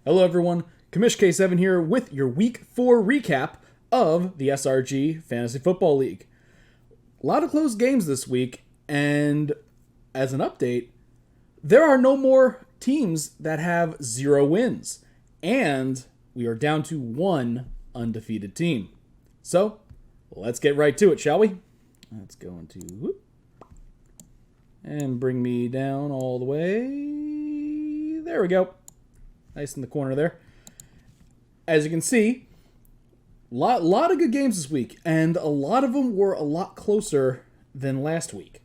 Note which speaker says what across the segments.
Speaker 1: Hello everyone, Commish K7 here with your Week 4 recap of the SRG Fantasy Football League. A lot of close games this week, and as an update, there are no more teams that have 0 wins, and we are down to 1 undefeated team. So, let's get right to it, shall we? Let's go into... and bring me down all the way. There we go. Nice in the corner there. As you can see, lot of good games this week, and a lot of them were a lot closer than last week.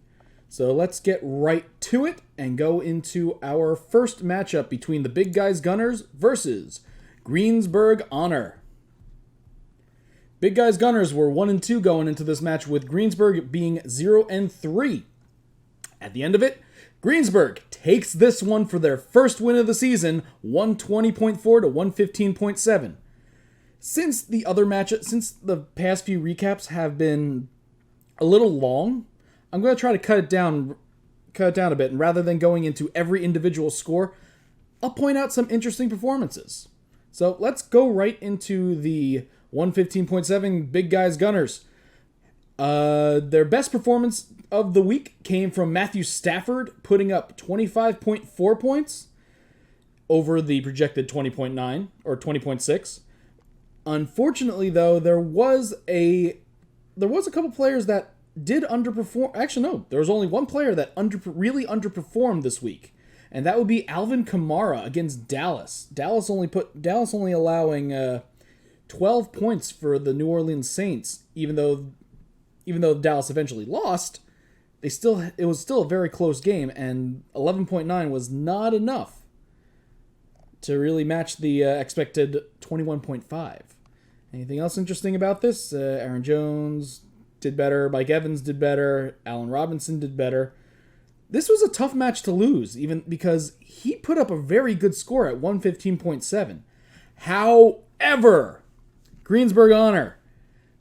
Speaker 1: So let's get right to it and go into our first matchup between the Big Guys Gunners versus Greensburg Honor. Big Guys Gunners were 1-2 going into this match, with Greensburg being 0-3. At the end of it, Greensburg takes this one for their first win of the season, 120.4 to 115.7. Since the past few recaps have been a little long, I'm going to try to cut it down a bit, and rather than going into every individual score, I'll point out some interesting performances. So let's go right into the 115.7 Big Guys Gunners. Their best performance of the week came from Matthew Stafford, putting up 25.4 points over the projected 20.9 or 20.6. Unfortunately, though, there was a couple players that did underperform. Actually, no, there was only one player that really underperformed this week, and that would be Alvin Kamara against Dallas. Dallas only allowing 12 points for the New Orleans Saints, even though Dallas eventually lost. It was still a very close game, and 11.9 was not enough to really match the expected 21.5. Anything else interesting about this? Aaron Jones did better. Mike Evans did better. Allen Robinson did better. This was a tough match to lose, even because he put up a very good score at 115.7. However, Greensburg Honor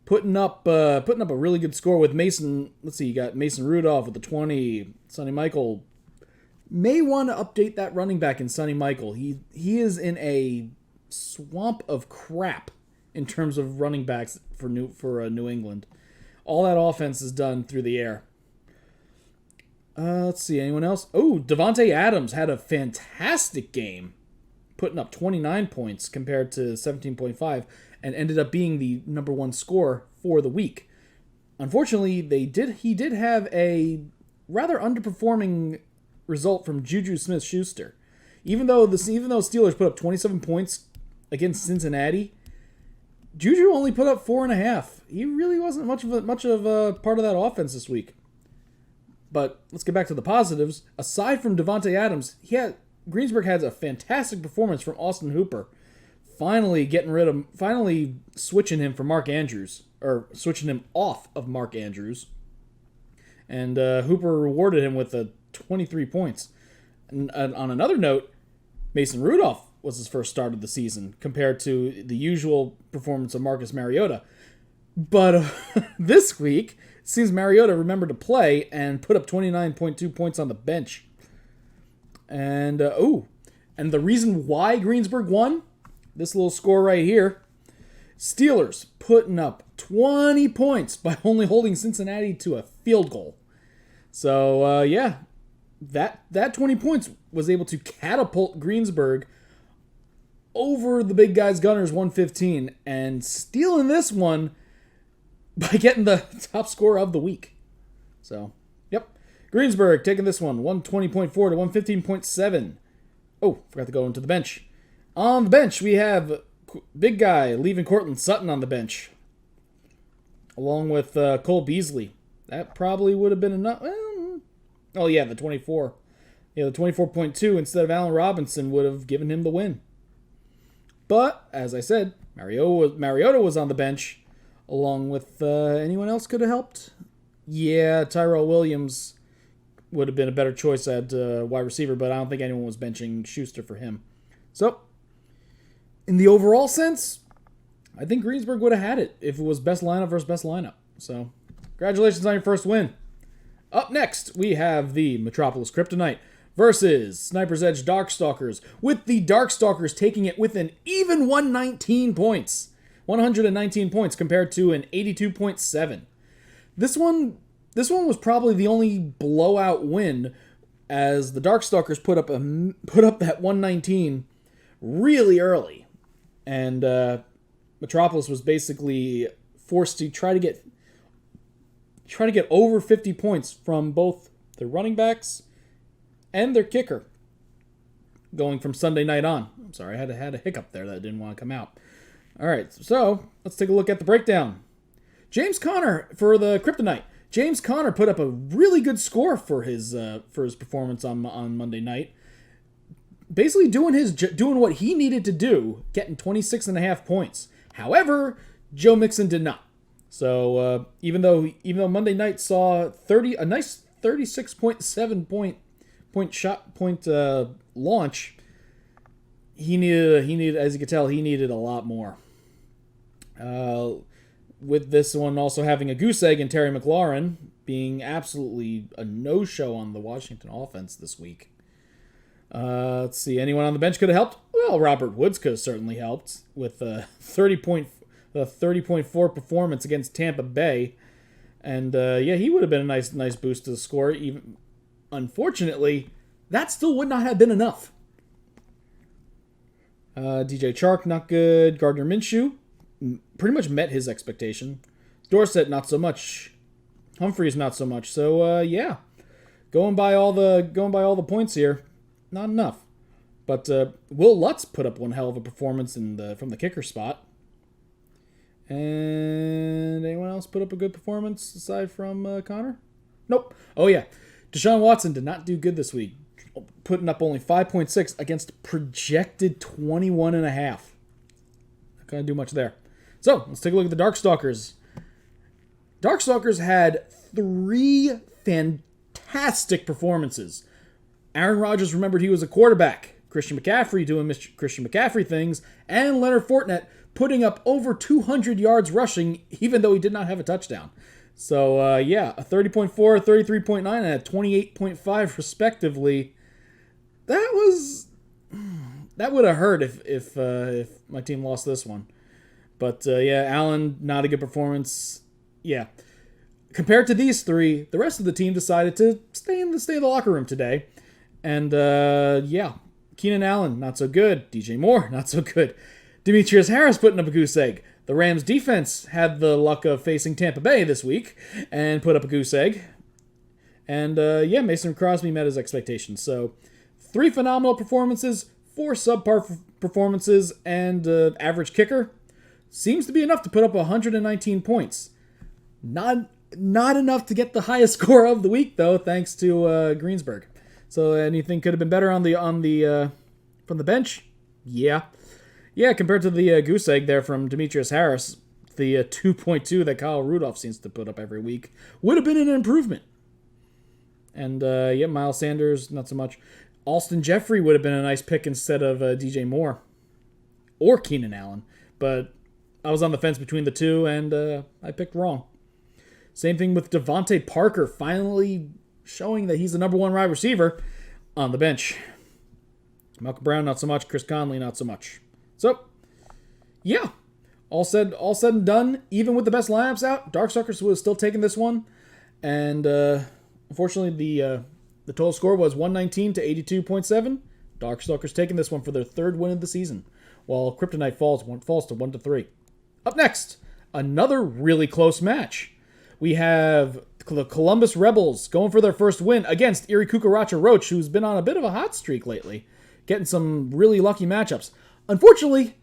Speaker 1: putting up a really good score with Mason. Let's see, you got Mason Rudolph with the 20. Sonny Michael may want to update that running back in Sonny Michael. He is in a swamp of crap in terms of running backs for New England. All that offense is done through the air. Let's see, anyone else? Oh, Devontae Adams had a fantastic game, putting up 29 points compared to 17.5, and ended up being the number 1 scorer for the week. Unfortunately, he did have a rather underperforming result from Juju Smith-Schuster. Even though Steelers put up 27 points against Cincinnati, Juju only put up 4.5. He really wasn't much of a part of that offense this week. But let's get back to the positives. Aside from Devontae Adams, Greensburg had a fantastic performance from Austin Hooper, finally switching him for Mark Andrews, or switching him off of Mark Andrews. And Hooper rewarded him with 23 points. And on another note, Mason Rudolph was his first start of the season compared to the usual performance of Marcus Mariota. But this week, it seems Mariota remembered to play and put up 29.2 points on the bench. And and the reason why Greensburg won, this little score right here, Steelers putting up 20 points by only holding Cincinnati to a field goal. So that 20 points was able to catapult Greensburg over the Big Guys Gunners 115 and stealing this one by getting the top score of the week. So, yep. Greensburg taking this one, 120.4 to 115.7. Oh, forgot to go into the bench. On the bench, we have Big Guy leaving Cortland Sutton on the bench, along with Cole Beasley. That probably would have been enough. Oh, yeah, the 24. Yeah, the 24.2 instead of Allen Robinson would have given him the win. But, as I said, Mariota was on the bench, along with anyone else could have helped. Yeah, Tyrell Williams would have been a better choice at wide receiver, but I don't think anyone was benching Schuster for him. So, in the overall sense, I think Greensburg would have had it if it was best lineup versus best lineup. So, congratulations on your first win. Up next, we have the Metropolis Kryptonite versus Sniper's Edge Darkstalkers, with the Darkstalkers taking it with an even 119 points. 119 points compared to an 82.7. This one was probably the only blowout win, as the Darkstalkers put up that 119 really early, and Metropolis was basically forced to try to get over 50 points from both their running backs and their kicker going from Sunday night on. I'm sorry, I had a hiccup there that didn't want to come out. All right, so let's take a look at the breakdown. James Conner for the Kryptonite. James Conner put up a really good score for his performance on Monday night. Basically doing what he needed to do, getting 26.5 points. However, Joe Mixon did not. So even though Monday night saw a nice 36.7 point launch, he needed, as you can tell, he needed a lot more. With this one also having a goose egg and Terry McLaurin being absolutely a no-show on the Washington offense this week. Let's see, anyone on the bench could have helped? Well, Robert Woods could have certainly helped with a 30.4 performance against Tampa Bay. And he would have been a nice boost to the score. Even unfortunately, that still would not have been enough. DJ Chark, not good. Gardner Minshew pretty much met his expectation. Dorsett, not so much. Humphreys, not so much. So going by all the points here, not enough. But Will Lutz put up one hell of a performance from the kicker spot. And anyone else put up a good performance aside from Connor? Nope. Oh yeah, Deshaun Watson did not do good this week, putting up only 5.6 against projected 21.5. Not gonna do much there. So let's take a look at the Darkstalkers. Darkstalkers had 3 fantastic performances. Aaron Rodgers remembered he was a quarterback. Christian McCaffrey doing Christian McCaffrey things, and Leonard Fournette putting up over 200 yards rushing, even though he did not have a touchdown. So, a 30.4, 33.9, and a 28.5 respectively. That would have hurt if my team lost this one. But, Allen, not a good performance. Yeah. Compared to these 3, the rest of the team decided to stay in the locker room today. And, Keenan Allen, not so good. DJ Moore, not so good. Demetrius Harris putting up a goose egg. The Rams defense had the luck of facing Tampa Bay this week and put up a goose egg. And, Mason Crosby met his expectations. So, 3 phenomenal performances, 4 subpar performances, and average kicker. Seems to be enough to put up 119 points. Not enough to get the highest score of the week, though, thanks to Greensburg. So, anything could have been better from the bench? Yeah. Yeah, compared to the goose egg there from Demetrius Harris, the 2.2 that Kyle Rudolph seems to put up every week would have been an improvement. And, Miles Sanders, not so much. Alston Jeffrey would have been a nice pick instead of DJ Moore. Or Keenan Allen. But I was on the fence between the two, and I picked wrong. Same thing with Devontae Parker, finally showing that he's the number 1 wide receiver on the bench. Malcolm Brown, not so much. Chris Conley, not so much. So, all said and done, even with the best lineups out, Darkstalkers was still taking this one. And unfortunately, the total score was 119 to 82.7. Darkstalkers taking this one for their 3rd win of the season, while Kryptonite falls to 1-3. Up next, another really close match. We have the Columbus Rebels going for their first win against Erie Cucaracha Roach, who's been on a bit of a hot streak lately, getting some really lucky matchups. Unfortunately,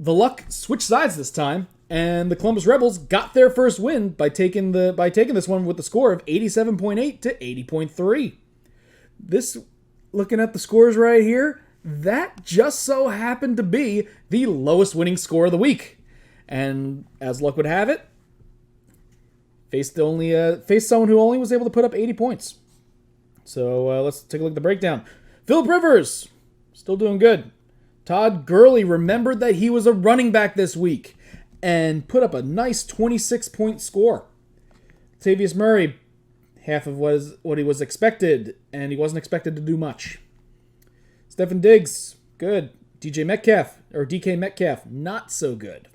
Speaker 1: the luck switched sides this time, and the Columbus Rebels got their first win by taking this one with the score of 87.8 to 80.3. This, looking at the scores right here, that just so happened to be the lowest winning score of the week. And as luck would have it, faced someone who only was able to put up 80 points. So let's take a look at the breakdown. Phillip Rivers, still doing good. Todd Gurley remembered that he was a running back this week and put up a nice 26-point score. Latavius Murray half of what he was expected, and he wasn't expected to do much. Stefan Diggs, good. DK Metcalf, not so good.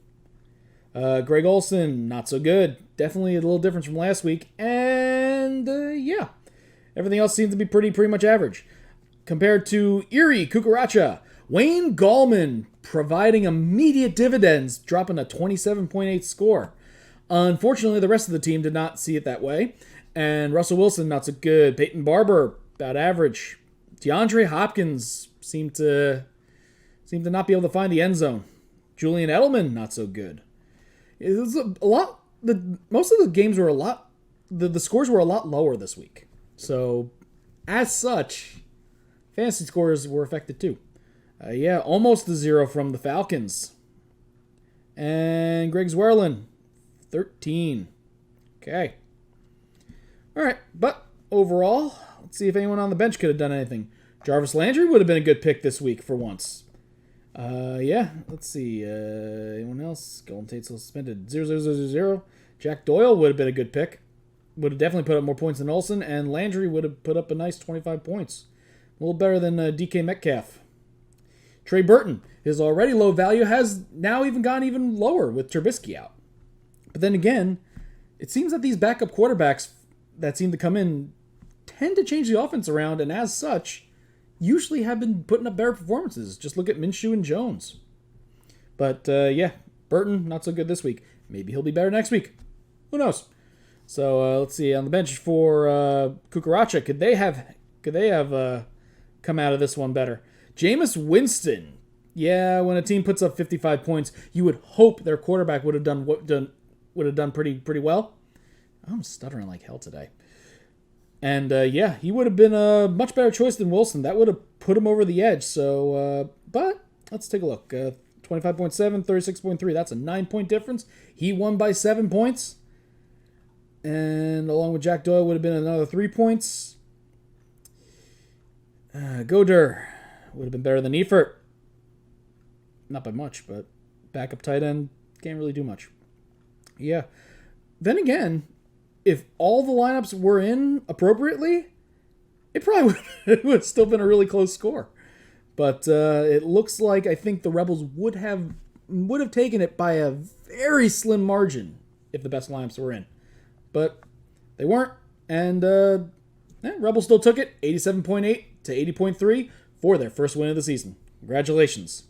Speaker 1: Greg Olsen, not so good. Definitely a little difference from last week. And, yeah. Everything else seems to be pretty much average. Compared to Erie Kukaracha, Wayne Gallman providing immediate dividends, dropping a 27.8 score. Unfortunately, the rest of the team did not see it that way. And Russell Wilson, not so good. Peyton Barber, about average. DeAndre Hopkins seemed to not be able to find the end zone. Julian Edelman, not so good. It was a lot. Most of the games were the scores were a lot lower this week. So, as such, fantasy scores were affected too. Almost a 0 from the Falcons. And Greg Zwerlin, 13. Okay. All right, but overall, let's see if anyone on the bench could have done anything. Jarvis Landry would have been a good pick this week for once. Let's see. Anyone else? Golden Tate still suspended. 0. Jack Doyle would have been a good pick. Would have definitely put up more points than Olsen, and Landry would have put up a nice 25 points. A little better than DK Metcalf. Trey Burton, his already low value, has now gone even lower with Trubisky out. But then again, it seems that these backup quarterbacks that seem to come in tend to change the offense around, and as such, usually have been putting up better performances. Just look at Minshew and Jones. But, Burton, not so good this week. Maybe he'll be better next week. Who knows? So, let's see. On the bench for Kukaracha, could they have come out of this one better? Jameis Winston. Yeah, when a team puts up 55 points, you would hope their quarterback would have done pretty well. I'm stuttering like hell today. And, he would have been a much better choice than Wilson. That would have put him over the edge. So, but let's take a look. 25.7, 36.3. That's a 9-point difference. He won by 7 points. And along with Jack Doyle would have been another 3 points. Goder would have been better than Eifert. Not by much, but backup tight end can't really do much. Yeah. Then again, if all the lineups were in appropriately, it probably would have still been a really close score. But it looks like I think the Rebels would have taken it by a very slim margin if the best lineups were in. But they weren't, and Rebels still took it, 87.8 to 80.3 for their first win of the season. Congratulations.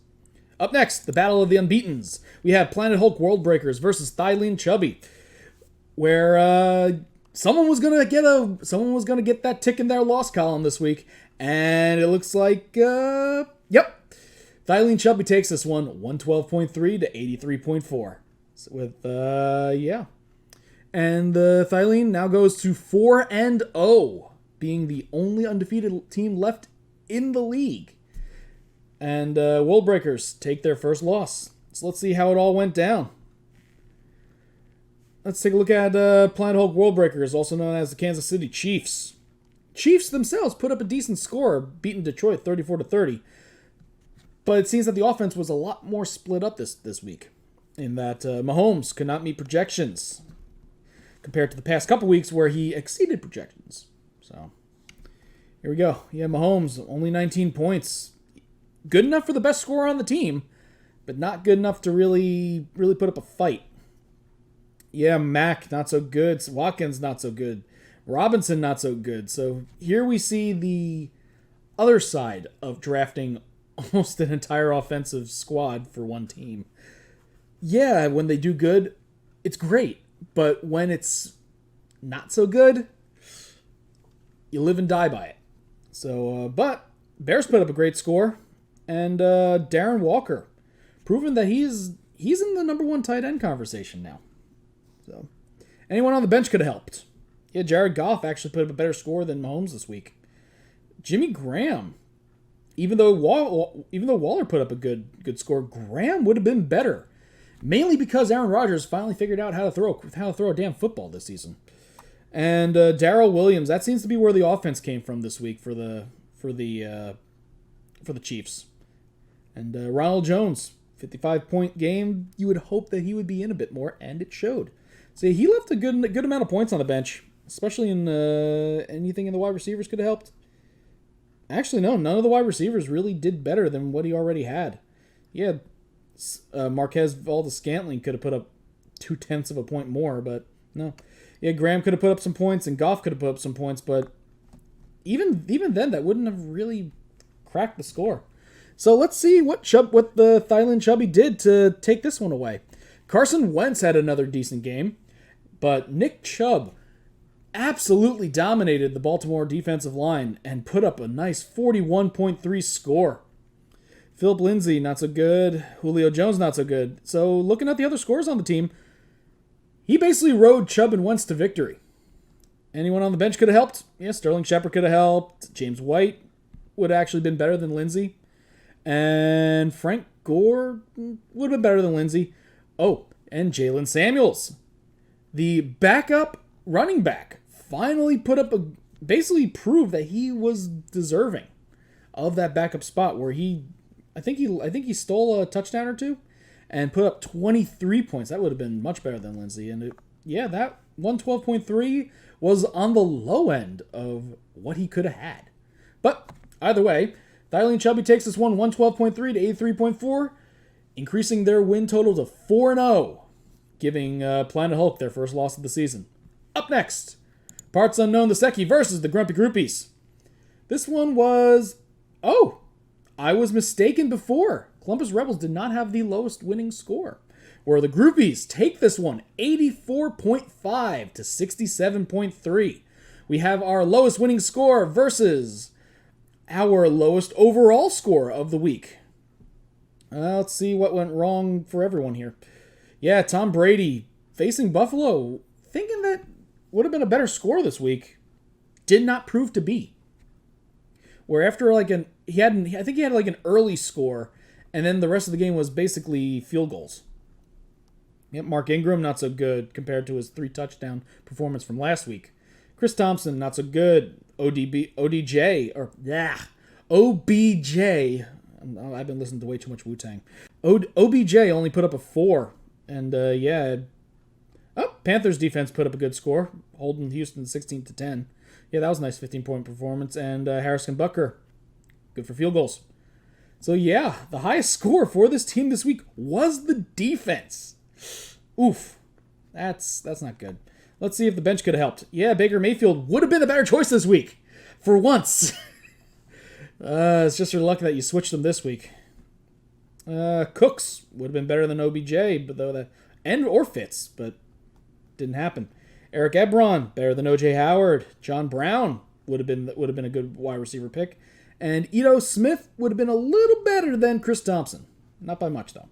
Speaker 1: Up next, the Battle of the Unbeatens. We have Planet Hulk World Breakers versus Thylene Chubby, where someone was gonna get that tick in their loss column this week, and it looks like Thylene Chubby takes this one, 112.3 to 83.4. And Thylene now goes to 4-0, being the only undefeated team left in the league. And World Breakers take their first loss. So let's see how it all went down. Let's take a look at Planet Hulk World Breakers, also known as the Kansas City Chiefs. Chiefs themselves put up a decent score, beating Detroit 34-30. But it seems that the offense was a lot more split up this week, in that Mahomes could not meet projections compared to the past couple weeks where he exceeded projections. So, here we go. Yeah, Mahomes, only 19 points. Good enough for the best scorer on the team, but not good enough to really put up a fight. Yeah, Mack, not so good. Watkins, not so good. Robinson, not so good. So here we see the other side of drafting almost an entire offensive squad for one team. Yeah, when they do good, it's great. But when it's not so good, you live and die by it. So, but Bears put up a great score. And Darren Walker, proving that he's in the number one tight end conversation now. So, anyone on the bench could have helped. Yeah, Jared Goff actually put up a better score than Mahomes this week. Jimmy Graham, even though Waller put up a good score, Graham would have been better, mainly because Aaron Rodgers finally figured out how to throw a damn football this season. And Darrell Williams, that seems to be where the offense came from this week for the Chiefs. And Ronald Jones, 55-point game. You would hope that he would be in a bit more, and it showed. So he left a good amount of points on the bench. especially in anything in the wide receivers could have helped. Actually, no, none of the wide receivers really did better than what he already had. Yeah, Marquez Valdes-Scantling could have put up 0.2 of a point more, but no. Yeah, Graham could have put up some points, and Goff could have put up some points, but even then, that wouldn't have really cracked the score. So let's see what the Thailand Chubby did to take this one away. Carson Wentz had another decent game, but Nick Chubb absolutely dominated the Baltimore defensive line and put up a nice 41.3 score. Philip Lindsay, not so good. Julio Jones, not so good. So looking at the other scores on the team, he basically rode Chubb and Wentz to victory. Anyone on the bench could have helped. Yeah, Sterling Shepard could have helped. James White would have actually been better than Lindsay. And Frank Gore would have been better than Lindsay. Oh, and Jalen Samuels, the backup running back, finally basically proved that he was deserving of that backup spot where I think he stole a touchdown or two and put up 23 points. That would have been much better than Lindsay. And that 112.3 was on the low end of what he could have had. But either way, Thailand Chubby takes this one 112.3 to 83.4, increasing their win total to 4-0, giving Planet Hulk their first loss of the season. Up next, Parts Unknown the Secchi versus the Grumpy Groupies. This one was... I was mistaken before. Columbus Rebels did not have the lowest winning score. Where the Groupies take this one 84.5 to 67.3. We have our lowest winning score versus our lowest overall score of the week. Let's see what went wrong for everyone here. Yeah, Tom Brady facing Buffalo, thinking that would have been a better score this week, did not prove to be. Where after I think he had an early score, and then the rest of the game was basically field goals. Yep, Mark Ingram, not so good compared to his 3-touchdown performance from last week. Chris Thompson, not so good. OBJ. I've been listening to way too much Wu-Tang. OBJ only put up a 4. And, Panthers defense put up a good score, holding Houston 16-10. Yeah, that was a nice 15-point performance. And Harrison Butker, good for field goals. So, yeah, the highest score for this team this week was the defense. Oof. That's not good. Let's see if the bench could have helped. Yeah, Baker Mayfield would have been a better choice this week. For once. It's just your luck that you switched them this week. Cooks would have been better than OBJ, or Fitz, but didn't happen. Eric Ebron, better than OJ Howard. John Brown would have been a good wide receiver pick. And Ito Smith would have been a little better than Chris Thompson. Not by much, though.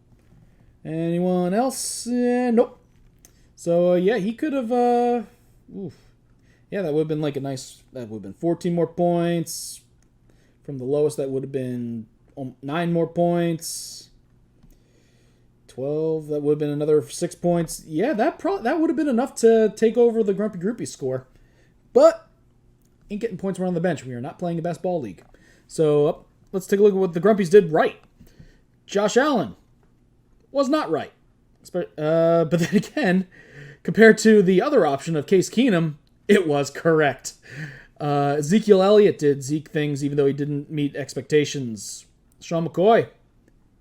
Speaker 1: Anyone else? Nope. So, he could have... Yeah, that would have been that would have been 14 more points. From the lowest, that would have been 9 more points. 12, that would have been another 6 points. Yeah, that would have been enough to take over the Grumpy Groupie score. But ain't getting points around the bench. We are not playing a best ball league. So let's take a look at what the Grumpies did right. Josh Allen was not right. But then again, compared to the other option of Case Keenum, it was correct. Ezekiel Elliott did Zeke things even though he didn't meet expectations. Sean McCoy,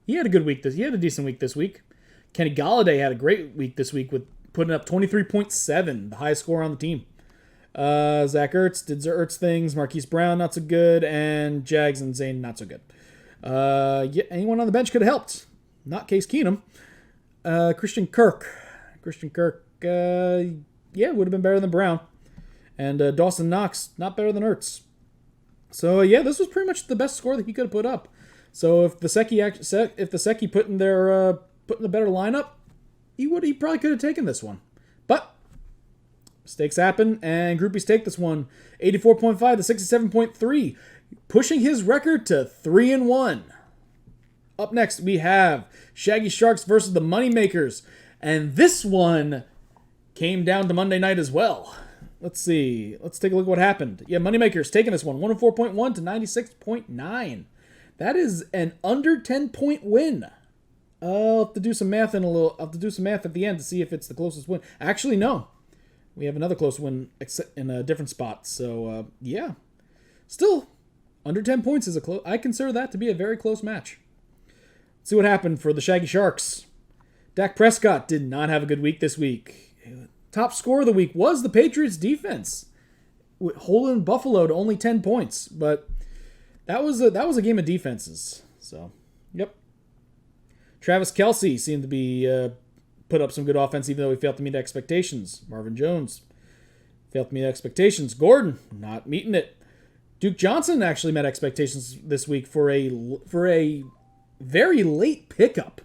Speaker 1: he had a good week. He had a decent week this week. Kenny Golladay had a great week this week with putting up 23.7, the highest score on the team. Zach Ertz did Ertz things. Marquise Brown, not so good. And Jags and Zane, not so good. Anyone on the bench could have helped. Not Case Keenum. Christian Kirk, would have been better than Brown. And Dawson Knox, not better than Ertz. So, this was pretty much the best score that he could have put up. So, if the Secchi put in the better lineup, he probably could have taken this one. But mistakes happen, and Groupies take this one 84.5 to 67.3, pushing his record to 3-1. Up next, we have Shaggy Sharks versus the Moneymakers, and this one came down to Monday night as well. Let's see. Let's take a look at what happened. Yeah, Moneymakers taking this one 104.1 to 96.9. That is an under 10-point win. I'll have to do some math at the end to see if it's the closest win. Actually, no. we have another close win in a different spot. So, yeah. Still, under 10 points is I consider that to be a very close match. Let's see what happened for the Shaggy Sharks. Dak Prescott did not have a good week this week. Top score of the week was the Patriots defense, holding Buffalo to only 10 points. But that was a game of defenses. So, yep. Travis Kelce seemed to be put up some good offense, even though he failed to meet expectations. Marvin Jones failed to meet expectations. Gordon not meeting it. Duke Johnson actually met expectations this week for a very late pickup.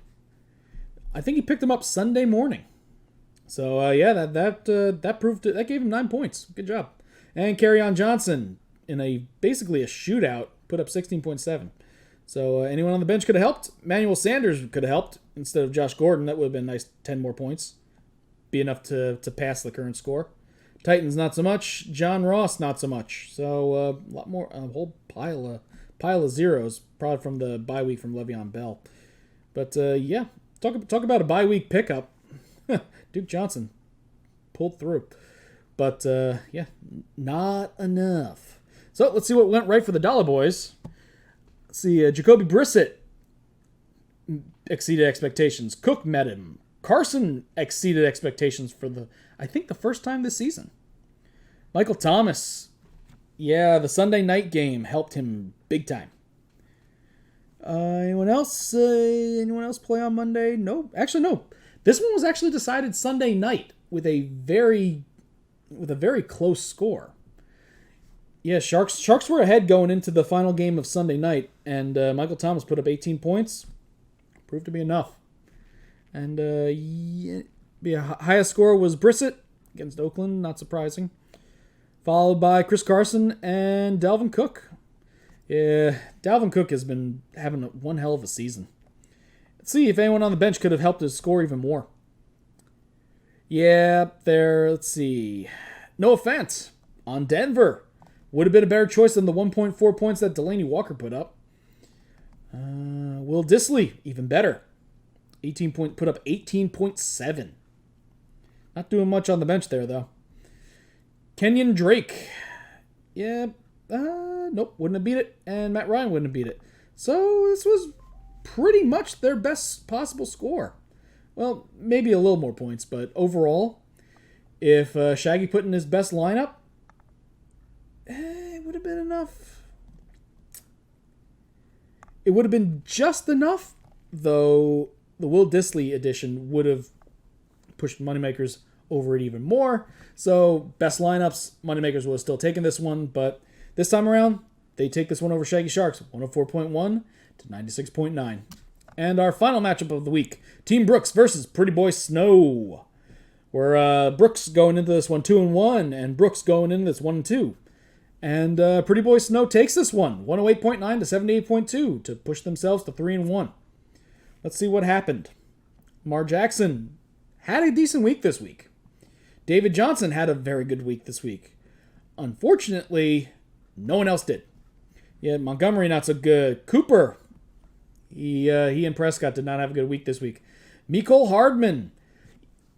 Speaker 1: I think he picked him up Sunday morning. So yeah, that gave him 9 points. Good job. And Kerryon Johnson in basically a shootout put up 16.7. So anyone on the bench could have helped. Manuel Sanders could have helped instead of Josh Gordon. That would have been nice. 10 more points. Be enough to pass the current score. Titans not so much. John Ross not so much. So a lot more. A whole pile of zeros, probably from the bye week from Le'Veon Bell. But yeah, talk about a bye week pickup. Duke Johnson pulled through. But yeah, not enough. So let's see what went right for the Dollar Boys. Let's see, Jacoby Brissett exceeded expectations. Cook met him. Carson exceeded expectations for I think the first time this season. Michael Thomas, yeah, the Sunday night game helped him big time. Anyone else? Anyone else play on Monday? No, actually no. This one was actually decided Sunday night with a very close score. Yeah, Sharks were ahead going into the final game of Sunday night, and Michael Thomas put up 18 points. Proved to be enough. And highest score was Brissett against Oakland, not surprising. Followed by Chris Carson and Dalvin Cook. Yeah, Dalvin Cook has been having one hell of a season. Let's see if anyone on the bench could have helped his score even more. Yeah, let's see. Noah Fant on Denver. Would have been a better choice than the 1.4 points that Delaney Walker put up. Will Dissly, even better. Put up 18.7. Not doing much on the bench there, though. Kenyon Drake. Yeah, nope, wouldn't have beat it. And Matt Ryan wouldn't have beat it. So this was pretty much their best possible score. Well, maybe a little more points, but overall, if Shaggy put in his best lineup, it would have been enough. It would have been just enough, though the Will Dissly edition would have pushed Moneymakers over it even more. So, best lineups, Moneymakers would have still taken this one, but this time around, they take this one over Shaggy Sharks, 104.1 to 96.9. And our final matchup of the week, Team Brooks versus Pretty Boy Snow. Where Brooks going into this one 2-1, and Brooks going into this 1-2. And Pretty Boy Snow takes this one, 108.9 to 78.2, to push themselves to 3-1. Let's see what happened. Mar Jackson had a decent week this week. David Johnson had a very good week this week. Unfortunately, no one else did. Yeah, Montgomery not so good. Cooper, he and Prescott did not have a good week this week. Mecole Hardman,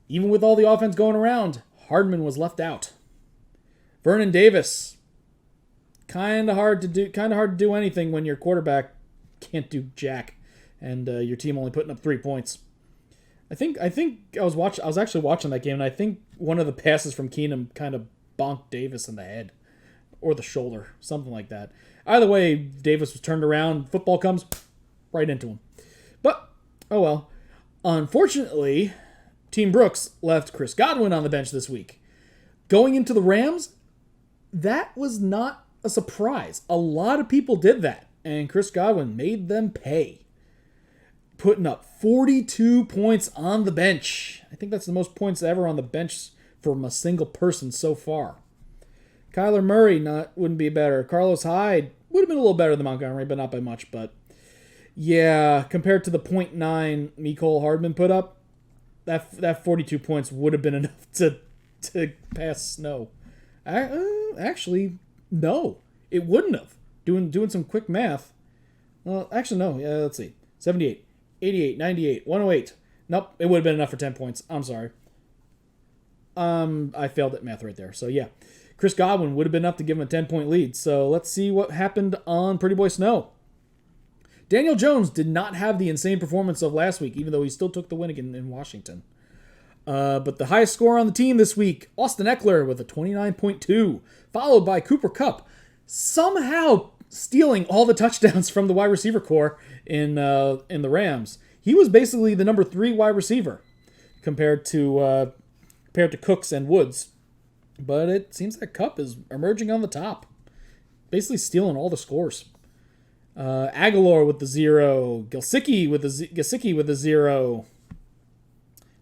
Speaker 1: even with all the offense going around, Hardman was left out. Vernon Davis, kind of hard to do anything when your quarterback can't do jack, and your team only putting up 3 points. I think I was actually watching that game, and I think one of the passes from Keenum kind of bonked Davis in the head or the shoulder, something like that. Either way, Davis was turned around. Football comes right into him. But oh well. Unfortunately, Team Brooks left Chris Godwin on the bench this week. Going into the Rams, that was not a surprise. A lot of people did that, and Chris Godwin made them pay. Putting up 42 points on the bench. I think that's the most points ever on the bench from a single person so far. Kyler Murray wouldn't be better. Carlos Hyde would have been a little better than Montgomery, but not by much. But yeah, compared to the .9 Mecole Hardman put up, that 42 points would have been enough to pass Snow. Actually, no, it wouldn't have. Doing some quick math. Well, actually, no. Yeah, let's see. 78, 88, 98, 108. Nope, it would have been enough for 10 points. I'm sorry. I failed at math right there. So yeah, Chris Godwin would have been enough to give him a 10-point lead. So let's see what happened on Pretty Boy Snow. Daniel Jones did not have the insane performance of last week, even though he still took the win again in Washington. But the highest score on the team this week, Austin Eckler with a 29.2, followed by Cooper Kupp, somehow stealing all the touchdowns from the wide receiver core in the Rams. He was basically the number 3 wide receiver compared to Cooks and Woods. But it seems that Kupp is emerging on the top, basically stealing all the scores. Aguilar with the 0, Gesicki with the 0.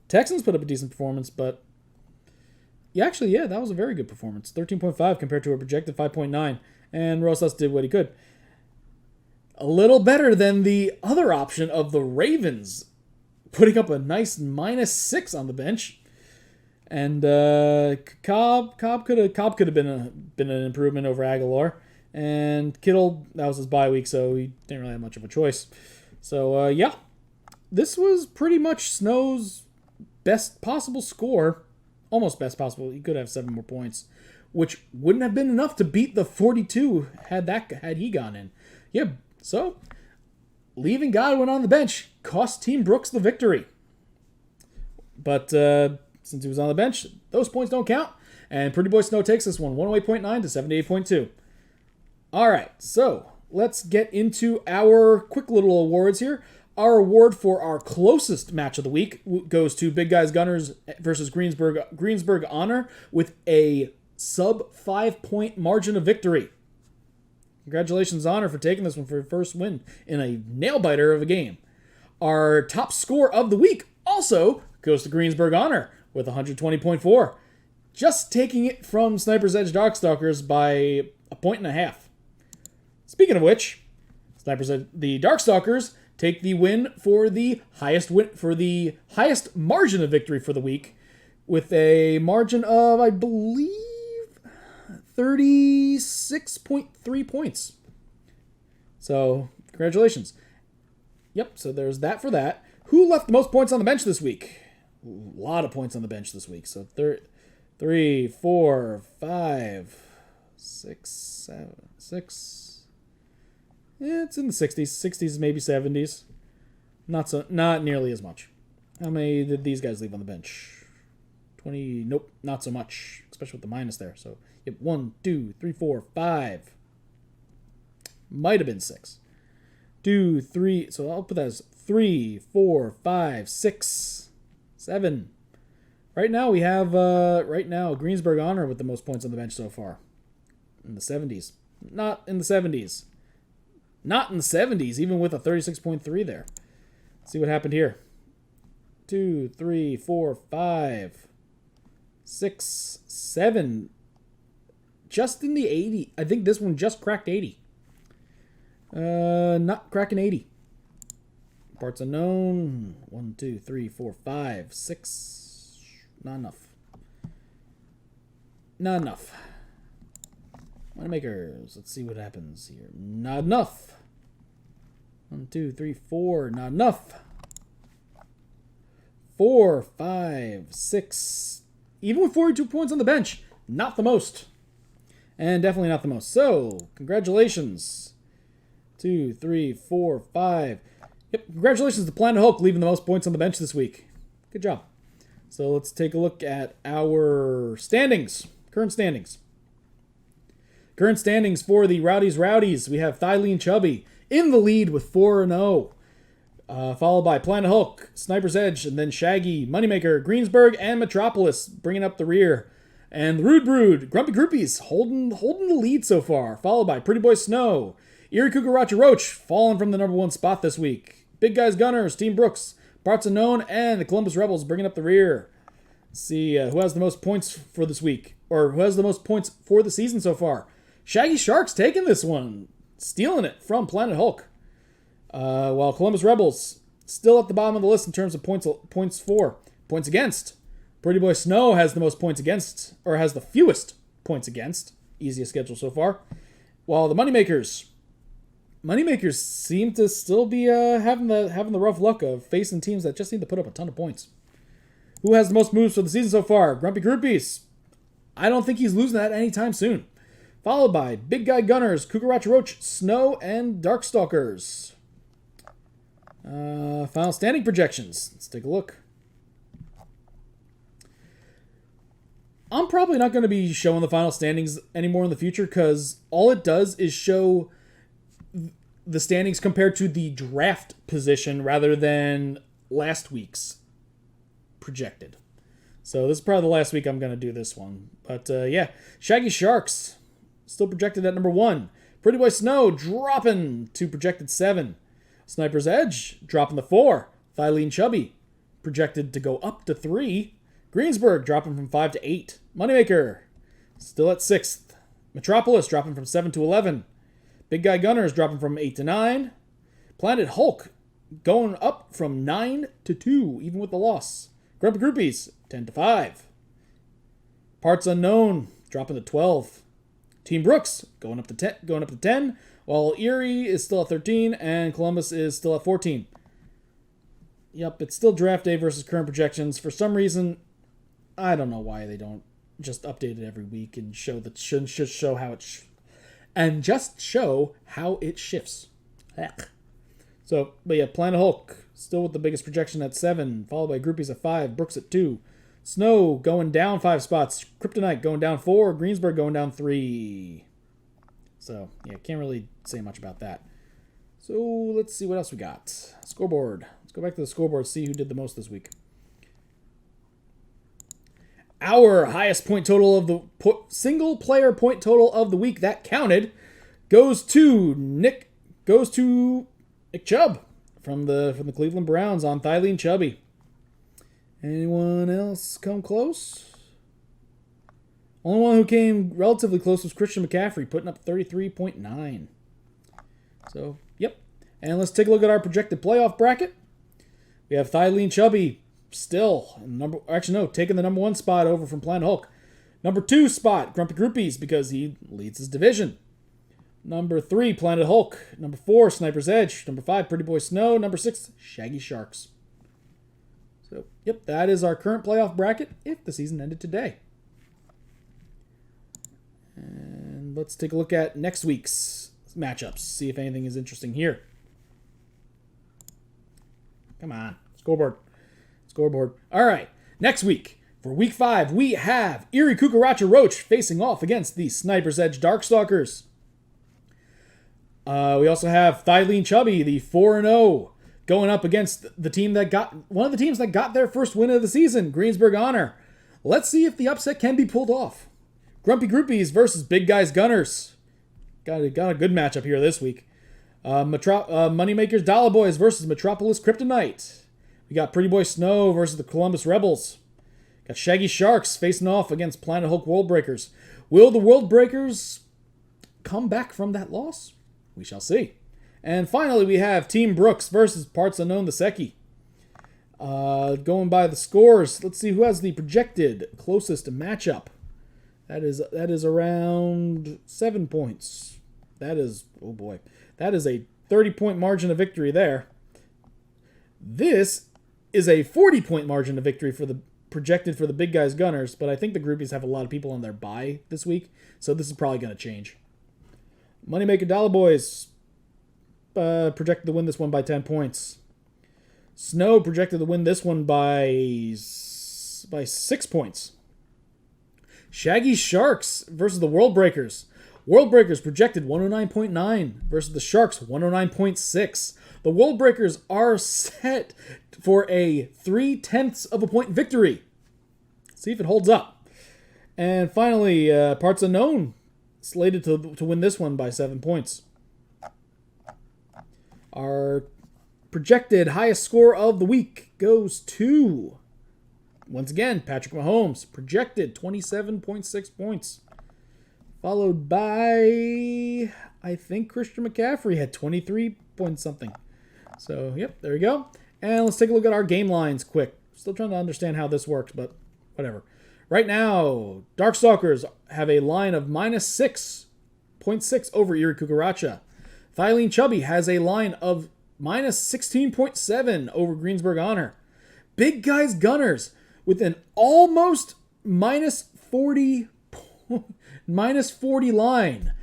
Speaker 1: Texans put up a decent performance, but that was a very good performance. 13.5 compared to a projected 5.9, and Rosas did what he could. A little better than the other option of the Ravens, putting up a nice -6 on the bench. And Cobb could have been an improvement over Aguilar. And Kittle, that was his bye week, so he didn't really have much of a choice. So, this was pretty much Snow's best possible score. Almost best possible. He could have 7 more points, which wouldn't have been enough to beat the 42 had he gone in. Yeah, so leaving Godwin on the bench cost Team Brooks the victory. But since he was on the bench, those points don't count. And Pretty Boy Snow takes this one, 108.9 to 78.2. All right, so let's get into our quick little awards here. Our award for our closest match of the week goes to Big Guys Gunners versus Greensburg Honor with a sub 5-point margin of victory. Congratulations, Honor, for taking this one for your first win in a nail-biter of a game. Our top score of the week also goes to Greensburg Honor with 120.4, just taking it from Sniper's Edge Darkstalkers by 1.5 points. Speaking of which, the Darkstalkers take the win for the highest margin of victory for the week, with a margin of, I believe, 36.3 points. So, congratulations. Yep, so there's that for that. Who left the most points on the bench this week? A lot of points on the bench this week. So 3, 4, 5, 6, 7, 6. Yeah, it's in the 60s, maybe 70s. Not nearly as much. How many did these guys leave on the bench? 20. Nope, not so much, especially with the minus there. So, yep, 1, 2, 3, 4, 5. Might have been 6. 2, 3. So I'll put that as 3, 4, 5, 6, 7. Right now we have Greensburg Honor with the most points on the bench so far. In the 70s. Not in the 70s. Not in the 70s, even with a 36.3 there. Let's see what happened here. 2, 3, 4, 5, 6, 7. Just in the 80. I think this one just cracked 80. Not cracking 80. Parts unknown. 1, 2, 3, 4, 5, 6. Not enough. Not enough. Moneymakers. Let's see what happens here. Not enough. 1, 2, 3, 4. Not enough. 4, 5, 6. Even with 42 points on the bench, not the most. And definitely not the most. So, congratulations. 2, 3, 4, 5. Yep, congratulations to Planet Hulk leaving the most points on the bench this week. Good job. So let's take a look at our standings. Current standings. Current standings for the Rowdies. We have Thylene Chubby in the lead with 4-0. Followed by Planet Hulk, Sniper's Edge, and then Shaggy, Moneymaker, Greensburg, and Metropolis bringing up the rear. And the Rude Brood, Grumpy Groupies holding the lead so far. Followed by Pretty Boy Snow, Erie Kukaracha Roach falling from the number 1 spot this week. Big Guys Gunners, Team Brooks, Parts Unknown, and the Columbus Rebels bringing up the rear. Let's see who has the most points for this week, or who has the most points for the season so far. Shaggy Shark's taking this one, stealing it from Planet Hulk. While Columbus Rebels still at the bottom of the list in terms of points for. Points against. Pretty Boy Snow has the most points against, or has the fewest points against. Easiest schedule so far. While the Moneymakers seem to still be having the rough luck of facing teams that just need to put up a ton of points. Who has the most moves for the season so far? Grumpy Groupies. I don't think he's losing that anytime soon. Followed by Big Guy Gunners, Cucaracha Roach, Snow, and Darkstalkers. Final standing projections. Let's take a look. I'm probably not going to be showing the final standings anymore in the future because all it does is show the standings compared to the draft position rather than last week's projected. So this is probably the last week I'm going to do this one. But yeah, Shaggy Sharks still projected at number 1. Pretty Boy Snow dropping to projected 7. Sniper's Edge dropping to 4. Thylene Chubby projected to go up to 3. Greensburg dropping from 5 to 8. Moneymaker still at 6th. Metropolis dropping from 7 to 11. Big Guy Gunners dropping from 8 to 9. Planet Hulk going up from 9 to 2, even with the loss. Grumpy Groupies 10 to 5. Parts Unknown dropping to 12. Team Brooks going up to 10, while Erie is still at 13 and Columbus is still at 14. Yep, it's still draft day versus current projections. For some reason, I don't know why they don't just update it every week and show that should show how it and just show how it shifts. Heck. So, but yeah, Planet Hulk still with the biggest projection at 7, followed by Groupies at 5, Brooks at 2, Snow going down 5 spots, Kryptonite going down 4, Greensburg going down 3. So yeah, can't really say much about that. So let's see what else we got. Scoreboard. Let's go back to the scoreboard, see who did the most this week. Our highest point total of the single player point total of the week that counted goes to Nick Chubb from the Cleveland Browns on Thylene Chubby. Anyone else come close? Only one who came relatively close was Christian McCaffrey, putting up 33.9. So, yep. And let's take a look at our projected playoff bracket. We have Thylene Chubby still taking the number 1 spot over from Planet Hulk. Number 2 spot, Grumpy Groupies, because he leads his division. Number 3, Planet Hulk. Number 4, Sniper's Edge. Number 5, Pretty Boy Snow. Number 6, Shaggy Sharks. So, yep, that is our current playoff bracket if the season ended today. And let's take a look at next week's matchups. See if anything is interesting here. Come on, scoreboard. All right, next week, for week 5, we have Erie Cucaracha Roach facing off against the Sniper's Edge Darkstalkers. We also have Thylene Chubby, the 4-0, going up against the team that got one of the teams that got their first win of the season, Greensburg Honor. Let's see if the upset can be pulled off. Grumpy Groupies versus Big Guys Gunners. Got a good matchup here this week. Moneymakers Dollar Boys versus Metropolis Kryptonite. We got Pretty Boy Snow versus the Columbus Rebels. Got Shaggy Sharks facing off against Planet Hulk World Breakers. Will the World Breakers come back from that loss? We shall see. And finally, we have Team Brooks versus Parts Unknown the Secchi. Going by the scores, let's see who has the projected closest matchup. That is around 7 points. That is, oh boy, that is a 30-point margin of victory there. This is a 40-point margin of victory projected for the Big Guys Gunners, but I think the groupies have a lot of people on their bye this week, so this is probably going to change. Moneymaker Dollar Boys projected to win this one by 10 points. Snow projected to win this one by 6 points. Shaggy Sharks versus the World Breakers. World Breakers projected 109.9 versus the Sharks 109.6. The World Breakers are set for a 0.3 of a point victory. See if it holds up. And finally, Parts Unknown slated to win this one by 7 points. Our projected highest score of the week goes to, once again, Patrick Mahomes, projected 27.6 points. Followed by, I think Christian McCaffrey had 23 point something. So, yep, there we go. And let's take a look at our game lines quick. Still trying to understand how this works, but whatever. Right now, Darkstalkers have a line of minus 6.6 over Erie Cucaracha. Thylene Chubby has a line of minus 16.7 over Greensburg Honor. Big Guys Gunners with an almost minus 40 line.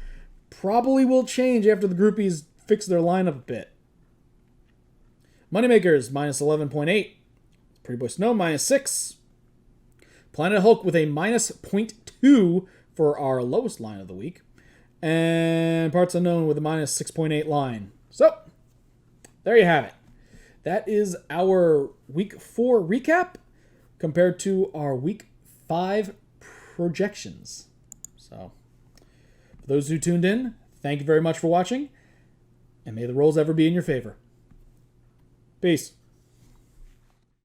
Speaker 1: Probably will change after the groupies fix their lineup a bit. Moneymakers, minus 11.8. Pretty Boy Snow, minus 6. Planet Hulk with a minus 0.2 for our lowest line of the week. And Parts Unknown with a minus 6.8 line. So, there you have it. That is our Week 4 recap compared to our Week 5 projections. So, for those who tuned in, thank you very much for watching, and may the rolls ever be in your favor. Peace.